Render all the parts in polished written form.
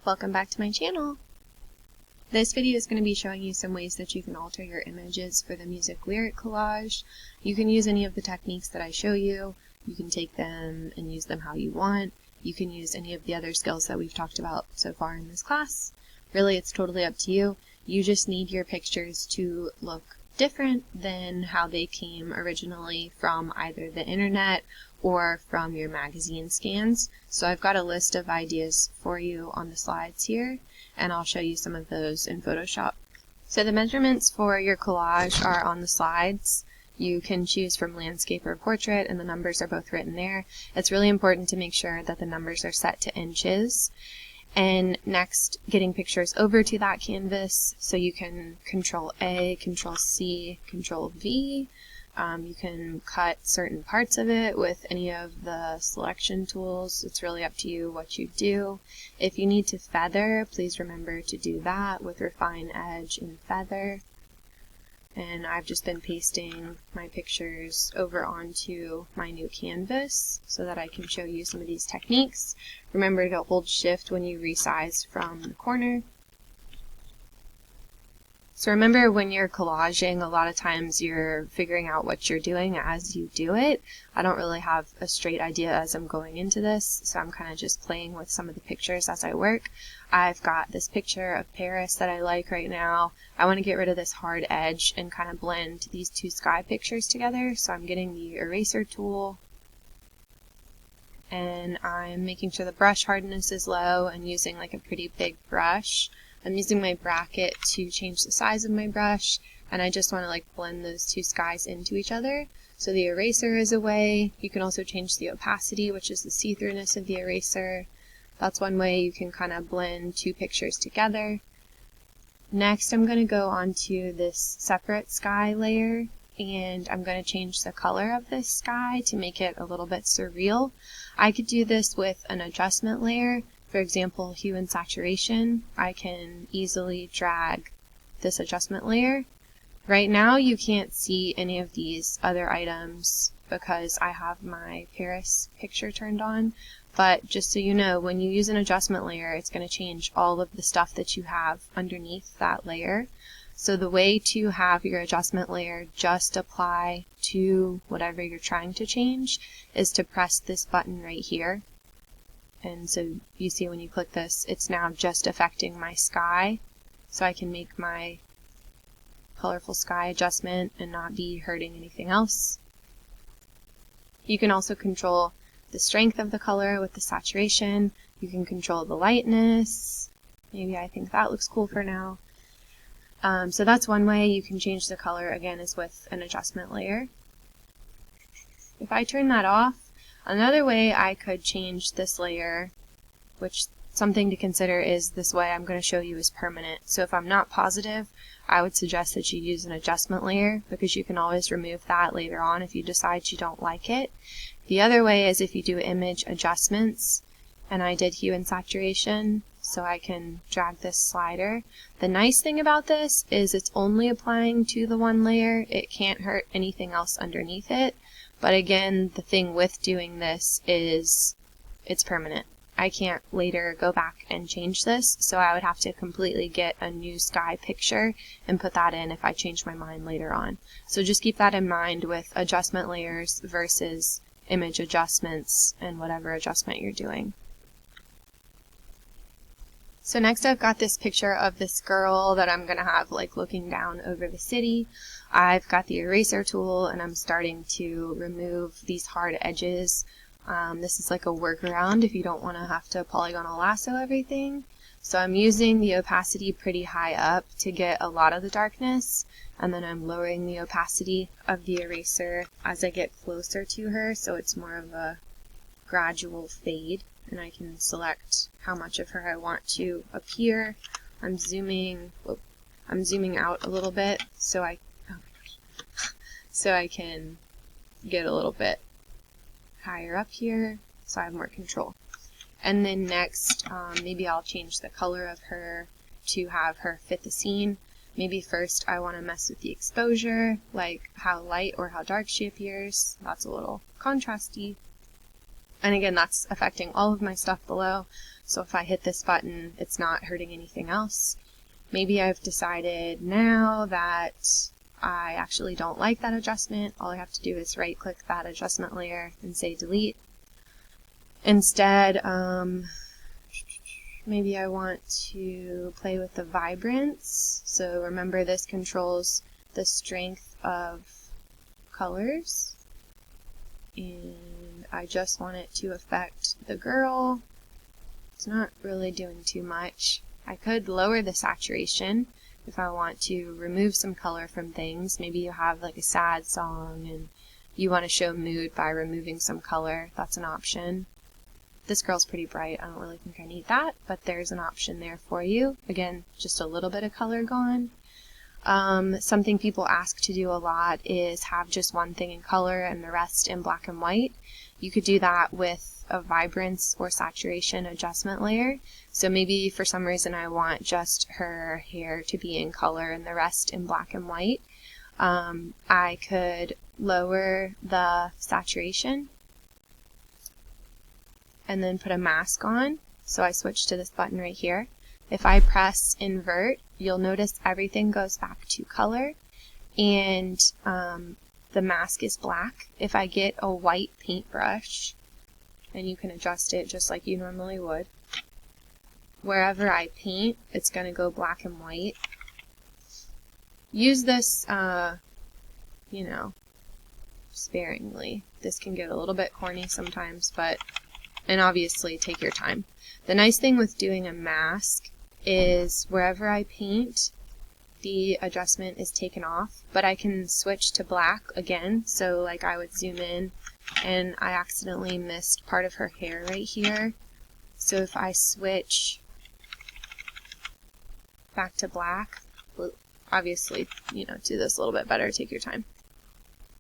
Welcome back to my channel. This video is going to be showing you some ways that you can alter your images for the music lyric collage. You can use any of the techniques that I show you. You can take them and use them how you want. You can use any of the other skills that we've talked about so far in this class. Really, it's totally up to you. You just need your pictures to look different than how they came originally from either the internet or from your magazine scans. So I've got a list of ideas for you on the slides here, and I'll show you some of those in Photoshop. So the measurements for your collage are on the slides. You can choose from landscape or portrait, and the numbers are both written there. It's really important to make sure that the numbers are set to inches. And next, getting pictures over to that canvas, so you can Control A, Control C, Control V. You can cut certain parts of it with any of the selection tools. It's really up to you what you do. If you need to feather, please remember to do that with Refine Edge and Feather. And I've just been pasting my pictures over onto my new canvas so that I can show you some of these techniques. Remember to hold Shift when you resize from the corner. So remember, when you're collaging, a lot of times you're figuring out what you're doing as you do it. I don't really have a straight idea as I'm going into this, so I'm kind of just playing with some of the pictures as I work. I've got this picture of Paris that I like right now. I want to get rid of this hard edge and kind of blend these two sky pictures together, so I'm getting the eraser tool. And I'm making sure the brush hardness is low and using like a pretty big brush. I'm using my bracket to change the size of my brush, and I just want to like blend those two skies into each other. So the eraser is away. You can also change the opacity, which is the see-throughness of the eraser. That's one way you can kind of blend two pictures together. Next, I'm going to go onto this separate sky layer, and I'm going to change the color of this sky to make it a little bit surreal. I could do this with an adjustment layer. For example, Hue and Saturation. I can easily drag this adjustment layer. Right now you can't see any of these other items because I have my Paris picture turned on, but just so you know, when you use an adjustment layer, it's going to change all of the stuff that you have underneath that layer. So the way to have your adjustment layer just apply to whatever you're trying to change is to press this button right here. And so you see when you click this, it's now just affecting my sky, so I can make my colorful sky adjustment and not be hurting anything else. You can also control the strength of the color with the saturation. You can control the lightness. Maybe I think that looks cool for now. So that's one way you can change the color, again, is with an adjustment layer. If I turn that off, another way I could change this layer, which something to consider is this way I'm going to show you is permanent. So if I'm not positive, I would suggest that you use an adjustment layer, because you can always remove that later on if you decide you don't like it. The other way is if you do image adjustments, and I did Hue and Saturation, so I can drag this slider. The nice thing about this is it's only applying to the one layer. It can't hurt anything else underneath it. But again, the thing with doing this is it's permanent. I can't later go back and change this, so I would have to completely get a new sky picture and put that in if I change my mind later on. So just keep that in mind with adjustment layers versus image adjustments and whatever adjustment you're doing. So next I've got this picture of this girl that I'm going to have like looking down over the city. I've got the eraser tool and I'm starting to remove these hard edges. This is like a workaround if you don't want to have to polygonal lasso everything. So I'm using the opacity pretty high up to get a lot of the darkness, and then I'm lowering the opacity of the eraser as I get closer to her, so it's more of a gradual fade, and I can select how much of her I want to appear. I'm zooming out a little bit so I can get a little bit higher up here so I have more control. And then next, maybe I'll change the color of her to have her fit the scene. Maybe first I want to mess with the exposure, like how light or how dark she appears. That's a little contrasty. And again, that's affecting all of my stuff below. So if I hit this button, it's not hurting anything else. Maybe I've decided now that I actually don't like that adjustment. All I have to do is right click that adjustment layer and say delete. Instead, maybe I want to play with the vibrance. So remember, this controls the strength of colors. And I just want it to affect the girl. It's not really doing too much. I could lower the saturation if I want to remove some color from things. Maybe you have like a sad song and you want to show mood by removing some color. That's an option. This girl's pretty bright. I don't really think I need that, but there's an option there for you. Again, just a little bit of color gone. Something people ask to do a lot is have just one thing in color and the rest in black and white. You could do that with a vibrance or saturation adjustment layer. So maybe for some reason I want just her hair to be in color and the rest in black and white. I could lower the saturation and then put a mask on. So I switch to this button right here. If I press invert, you'll notice everything goes back to color and the mask is black. If I get a white paintbrush, and you can adjust it just like you normally would, wherever I paint, it's going to go black and white. Use this, you know, sparingly. This can get a little bit corny sometimes, and obviously take your time. The nice thing with doing a mask is wherever I paint, the adjustment is taken off, but I can switch to black again. So like I would zoom in and I accidentally missed part of her hair right here. So if I switch back to black, obviously, you know, do this a little bit better, take your time.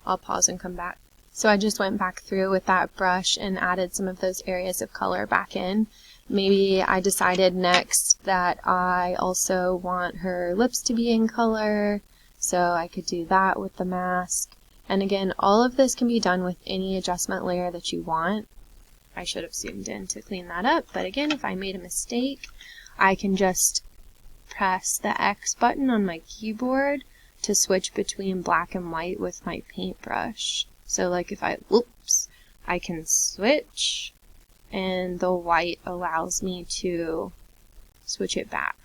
I'll pause and come back. So I just went back through with that brush and added some of those areas of color back in. Maybe I decided next that I also want her lips to be in color, so I could do that with the mask. And again, all of this can be done with any adjustment layer that you want. I should have zoomed in to clean that up, but again, if I made a mistake, I can just press the X button on my keyboard to switch between black and white with my paintbrush. So like if I, I can switch, and the white allows me to switch it back.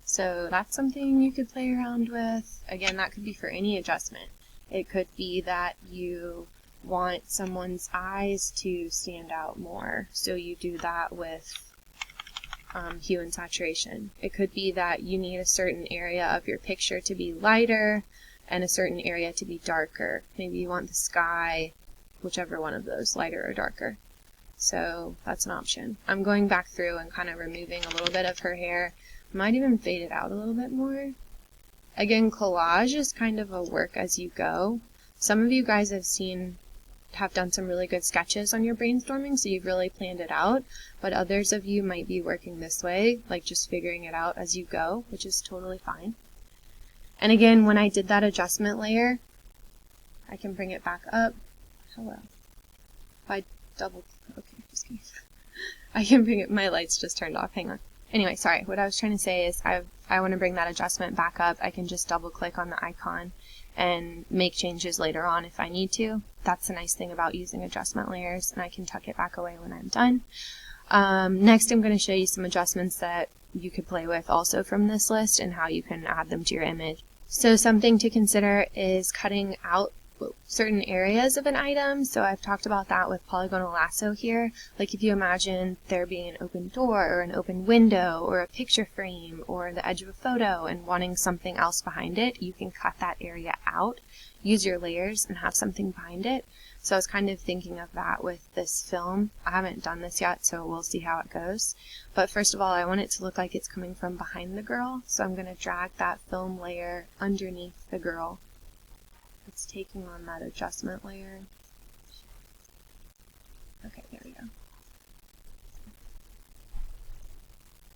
So that's something you could play around with. Again, that could be for any adjustment. It could be that you want someone's eyes to stand out more, so you do that with hue and saturation. It could be that you need a certain area of your picture to be lighter and a certain area to be darker. Maybe you want the sky, whichever one of those, lighter or darker. So that's an option. I'm going back through and kind of removing a little bit of her hair. Might even fade it out a little bit more. Again, collage is kind of a work as you go. Some of you guys have done some really good sketches on your brainstorming, so you've really planned it out, but others of you might be working this way, like just figuring it out as you go, which is totally fine. And again, when I did that adjustment layer, I can bring it back up. Hello. If I double, okay, just kidding. I can bring it, my lights just turned off, hang on. Anyway, sorry, what I was trying to say is if I want to bring that adjustment back up, I can just double click on the icon and make changes later on if I need to. That's the nice thing about using adjustment layers, and I can tuck it back away when I'm done. Next, I'm going to show you some adjustments that you could play with also from this list and how you can add them to your image. So something to consider is cutting out certain areas of an item. So I've talked about that with polygonal lasso here. Like if you imagine there being an open door or an open window or a picture frame or the edge of a photo and wanting something else behind it, you can cut that area out, use your layers, and have something behind it. So I was kind of thinking of that with this film. I haven't done this yet, so we'll see how it goes. But first of all, I want it to look like it's coming from behind the girl, so I'm going to drag that film layer underneath the girl. It's taking on that adjustment layer. Okay, there we go.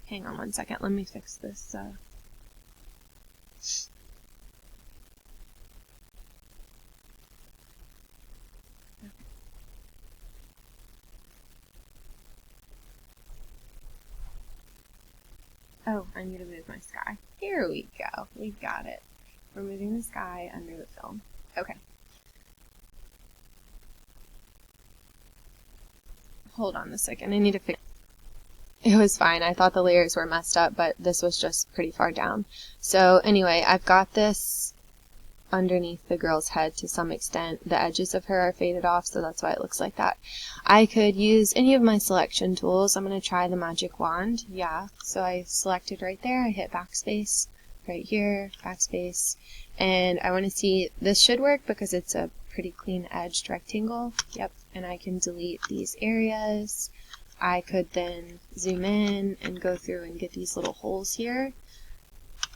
Hang on one second, let me fix this. Oh, I need to move my sky. Here we go. We got it. We're moving the sky under the film. Okay. Hold on a second. I need to fix. It was fine. I thought the layers were messed up, but this was just pretty far down. So anyway, I've got this underneath the girl's head to some extent. The edges of her are faded off, so that's why it looks like that. I could use any of my selection tools. I'm going to try the magic wand. Yeah, so I selected right there. I hit backspace right here, backspace, and I want to see, this should work because it's a pretty clean edged rectangle. Yep, and I can delete these areas. I could then zoom in and go through and get these little holes here.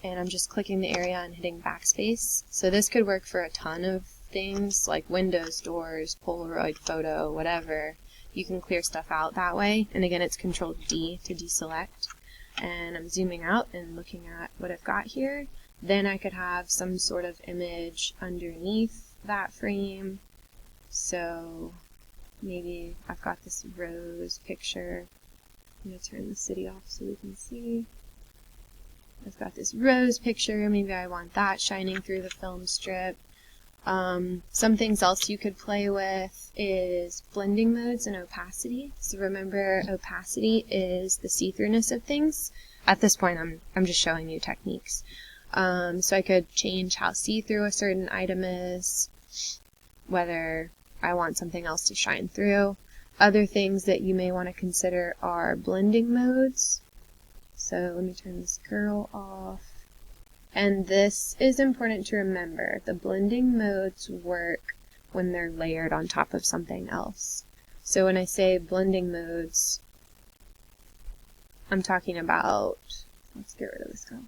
And I'm just clicking the area and hitting backspace. So this could work for a ton of things like windows, doors, Polaroid photo, whatever. You can clear stuff out that way. And again, it's Control D to deselect. And I'm zooming out and looking at what I've got here. Then I could have some sort of image underneath that frame. So maybe I've got this rose picture. I'm going to turn the city off so we can see. I've got this rose picture, maybe I want that shining through the film strip. Some things else you could play with is blending modes and opacity. So remember, opacity is the see-throughness of things. At this point, I'm just showing you techniques. So I could change how see-through a certain item is, whether I want something else to shine through. Other things that you may want to consider are blending modes. So let me turn this girl off. And this is important to remember. The blending modes work when they're layered on top of something else. So when I say blending modes, I'm talking about, let's get rid of this girl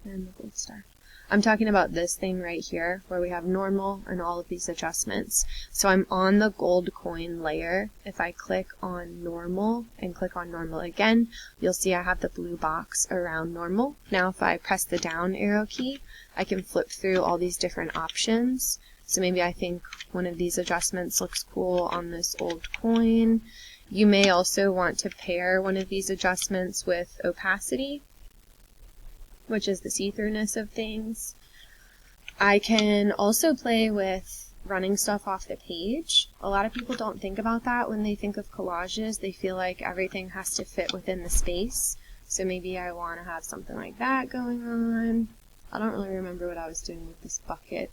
and the gold star. I'm talking about this thing right here where we have normal and all of these adjustments. So I'm on the gold coin layer. If I click on normal and click on normal again, you'll see I have the blue box around normal. Now if I press the down arrow key, I can flip through all these different options. So maybe I think one of these adjustments looks cool on this old coin. You may also want to pair one of these adjustments with opacity, which is the see-throughness of things. I can also play with running stuff off the page. A lot of people don't think about that when they think of collages. They feel like everything has to fit within the space. So maybe I want to have something like that going on. I don't really remember what I was doing with this bucket.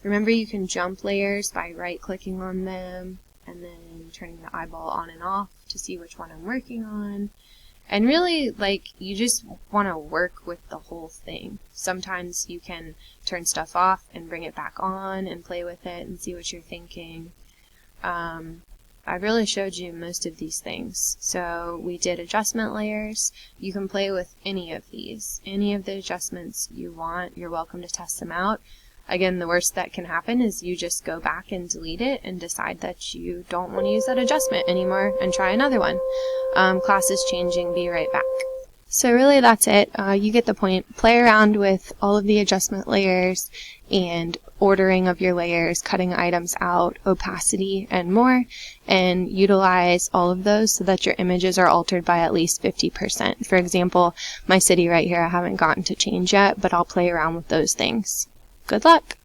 Remember, you can jump layers by right-clicking on them and then turning the eyeball on and off to see which one I'm working on. And really, like, you just want to work with the whole thing. Sometimes you can turn stuff off and bring it back on and play with it and see what you're thinking. I really showed you most of these things. So we did adjustment layers. You can play with any of these. Any of the adjustments you want, you're welcome to test them out. Again, the worst that can happen is you just go back and delete it and decide that you don't want to use that adjustment anymore and try another one. Class is changing. Be right back. So really that's it. You get the point. Play around with all of the adjustment layers and ordering of your layers, cutting items out, opacity, and more, and utilize all of those so that your images are altered by at least 50%. For example, my city right here I haven't gotten to change yet, but I'll play around with those things. Good luck!